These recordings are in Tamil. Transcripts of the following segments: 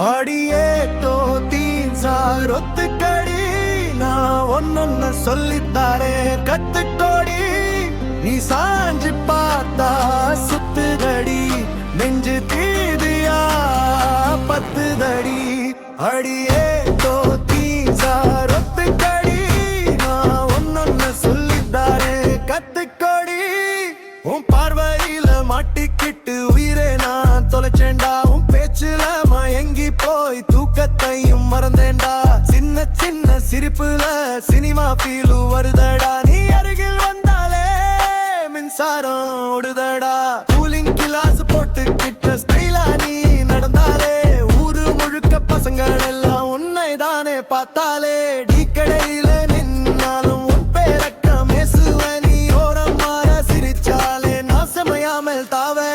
ஆடியே தோ தீன் சார் ஒத்துக்கடி, நான் ஒன்னொன்னு சொல்லித்தாரே கத்துக்கோடி. நீ சாஞ்சு பார்த்தா சுத்துதடி, நெஞ்சு தீதியா பத்துதடி. அடியே தோ தீன் சார் ஒத்துக்கடி, நான் ஒன்னொன்னு சொல்லித்தாரே கத்துக்கோடி. உன் பார்வையில மாட்டிக்கிட்டு உயிரே நான் தொலைச்சேண்டா, உன் பேச்சுல மயங்கி போய் தூக்கத்தையும் மறந்தேண்டா. சின்ன சின்ன சிரிப்புல சினிமா ஃபீலு வருதடா, நீ அருகில் வந்தாலே மின்சாரம் ஓடுதடா. கூலிங் கிளாஸ் போட்டு கிட்ட ஸ்டைலா நீ நடந்தாலே ஊரு முழுக்க பசங்கள் எல்லாம் உன்னை தானே பார்த்தாலே. டீ கடையில நின்னாலும் உன் பேரக்க மேசுவ, நீ ஓரம் மாற சிரிச்சாலே நான் செமையாமல் தாவே.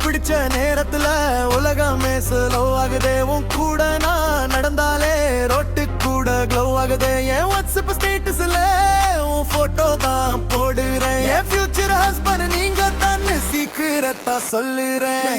பிடிச்ச நேரத்துல உலகமே ஸ்லோ ஆகுதே, உன் கூட நான் நடந்தாலே ரோட்டு கூட க்ளோ ஆகுதே. என் வாட்ஸ்அப் ஸ்டேட்டஸ்ல உன் போட்டோ தான் போடுறேன், என் ஃபியூச்சர் ஹஸ்பண்ட் நீங்க தான் சீக்கிரத்தா சொல்லுறேன்.